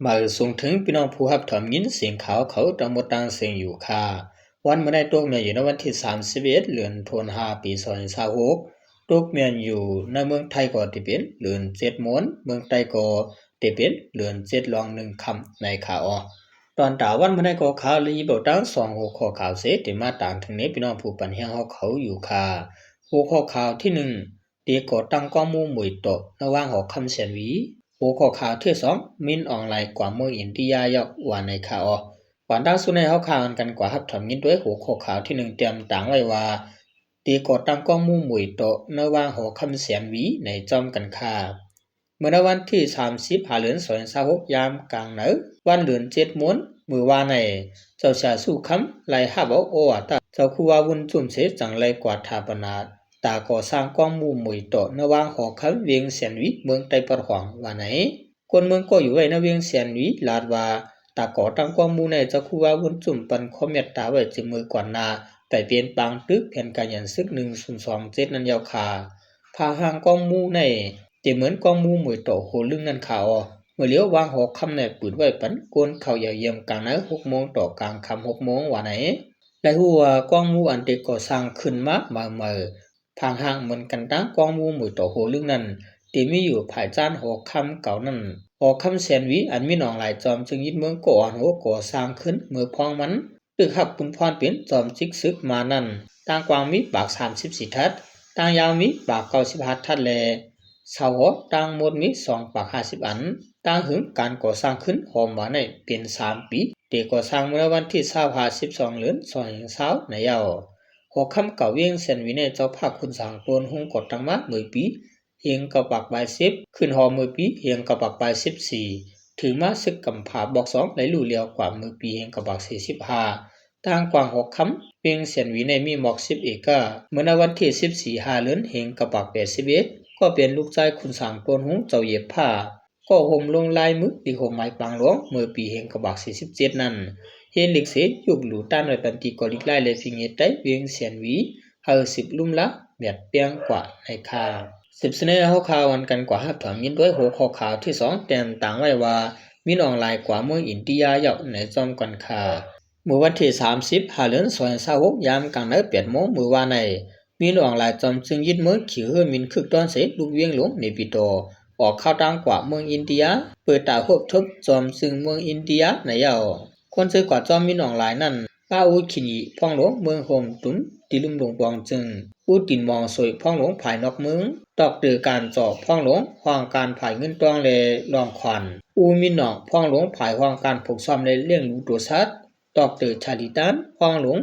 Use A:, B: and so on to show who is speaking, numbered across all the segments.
A: มาส่งถึงพี่น้องผู้รับถอมยินเสียงข่าวเขาตำบลต่างเสียงอยู่ค่ะวันเมื่อได้ตกเมียนอยู่ในวันที่31เดือนธันวาคมปี2026ตกเมียนอยู่ในเมืองไทยก็ที่เป็นเดือน7ม้วนเมืองไต้ก็ที่เป็นเดือน7รอง1ค่ำในข่าวตอนตาวันเมื่อได้ก็ข่าวลีบ่ตั้ง2หัวข้อข่าวเสที่มาต่างถึงนี้พี่น้องผู้ปันเฮียงเขาอยู่ค่ะหัวข้อข่าวที่1ตีก่อตั้งกองมูหมวยตกระหว่างหอคำเสียนวีหัวข้อข่าวที่2มินออนไลน์กว่าเมืองอินเดียยอกว่าในข่าวก่อนตั้งสุดในข่าวกันกว่ารับถอมยินด้วยหัวข้อข่าวที่1เตรียมต่างไว้ว่าตีก่อตั้งกองมูหมวยตกระหว่างหอคำเสียนวีในจอมกันค่ะเมื่อวันที่30เดือน2026ยามกลางเหนือวันเดือน7ม้วนมือว่าในเจ้าชาสู้คำไล่ฮับเอาโอว่าตาเจ้าคูว่าวุ่นจุ่มเสจังไลกว่าทาปนาตาก่อสร้างกองมูหมวยตกระหว่างหอคำเวียงเสียนวีเมืองไต้ปะหวางว่าไหนคนเมืองก็อยู่ไว้ในเวียงเสียนวีลาดว่าตาก่อตั้งกองมูในเจ้าคูว่าวุ่นจุ่มปันคอมเมตตาไว้จึงมือกว่านาไปเปลี่ยนปางตึกแผ่นการยันซึก1027นั้นยาวขาพาห่างกองมูในจะเหมือนกองมูหมวยตกโหลึงนั่นข่าวเมื่อเลี้ยววางหอคำในปืนไว้ปันโกนเข่าอย่าเยี่ยมกลางนะ6โมงต่อกลางค่ำ6โมงว่าไหนและหัวกองมูอันเด็กก่อสร้างขึ้นมาเมื่อทางห่างเหมือนกันตั้งกองมูหมวยตกโหลึงนั้นที่มีอยู่ภายจานหอคำเก่านั้นหอคำแสนวิอันมีหนองหลายจอมจึงยึดเมืองก่อนหัวก่อสร้างขึ้นเมื่อพองมันตึกหับปุนพรเป็นจอมจิกซึกมานั้นต่างกว้างมีปาก34ทัดต่างยาวมีปาก95ทัดแลเสาหอต่างหมดมี2ปาก50อันต่างหึงการก่อสร้างขึ้นหอมมาในเป็น3ปีเด็กก่อสร้างเมื่อวันที่12เดือน2020ในยาวหอคำเก่าเวียงเซนวิเนเจ้าภาคคุณสังโกนหงกดตั้งมา10ปีเฮียงกับปากใบ10ขึ้นหอ10ปีเฮียงกับปากใบ14ถือมาซึกกำผาบอก2ไหลลู่เลียวกว่า10ปีเฮียงกับปาก45ต่างกว้างหอคำเวียงเซนวิเนมีหมอก10เอกาเมื่อวันที่14เดือนเฮียงกับปาก81ก็เป็นลูกชายคุณสังโกนหงเจ้าเย็บผ้าก็ห่มลงลายมึกที่ห่มไม้ปางหลวงเมื่อปีเฮงกบัก47นั้นเฮนลิกเสยุกหลูต้านไว้ปันติกอลิกไล่เลยฟิงเอไตเวียงเสียนวีเฮา10ลุ่มละเมียดเปียงกว่าในคา10เสนอเฮาข่าววันกันกว่าฮับถอมยินด้วยหัวข้อข่าวที่2แต้มต่างไว้ว่ามีออนไลน์กว่าเมืองอินเดียยอกในจอมกันคาเมื่อวันที่30เดือน2026ยามกลางดึก8โมงมื้อวานในมีออนไลน์จอมจึงยึดเมืองขี้เฮือมินคึกตอนเสลูกเวียงหลวงในปิโตออกข่าวดังกว่าเมืองอินเดียเปิดตาพบทบจอมซึ่งเมืองอินเดียในยาวคนซื้อกว่าจอมมีหนองหลายนั่นป้าอูขินีพ่องหลวงเมืองโฮมตุนติลุมหลวงปองจึงอูตินมองสวยพ่องหลวงภายนอกเมืองตอกตือการจอบพ่องหลวงห้องการภายเงินตวงเลลองขวัญอูมีหนองพ่องหลวงภายห้องการผูกซ้อมในเรื่องรู้ตัวชัดตอกตือชาลิตันพ่องหลวง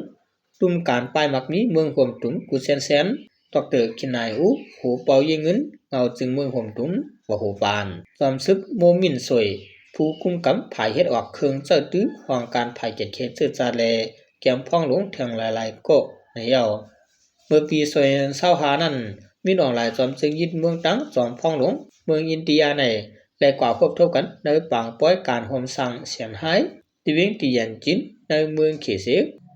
A: ตุ้มการป้ายมักนี้เมืองโฮมตุนกูเซนเซนตอกตือขินายอูหูเปาเยเงินเงาจึงเมืองโฮมตุนว่าหูปานจอมซึกโมมินสวยผู้คุ้มกำภายเฮ็ดออกเครื่องเจ้าตื้อห้องการภายเก็ดเขตซื่อจาแลแก้มพ่องหลวงเถียงหลายๆก็ในยาวเมื่อปี2025นั้นมีหนองหลายจอมจึงยึดเมืองตั้งจอมพ่องหลวงเมืองอินเดียในและกว่าพบเท่ากันในปางป้อยการโฮมสั่งเสียนหายที่เวียงตียันจินในเมืองเขเส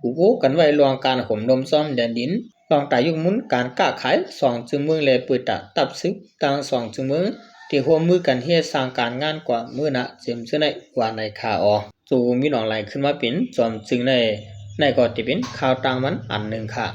A: อุโกกันไว้รองการห่มลมซ้อมแดนดินรองตายุกมุนการก้าขาย2จึงเมืองและเปิดตะตับซึกต่าง2จึงเมืองที่ร่วมมือกันเฮ็ดสร้างการงานกว่ามื้อนะเจิมซื่อในว่าในข่าวสู่มีหนองไหลขึ้นมาเป็นจอมจึงในก็ที่เป็นข่าวต่างมันอันหนึ่งค่ะ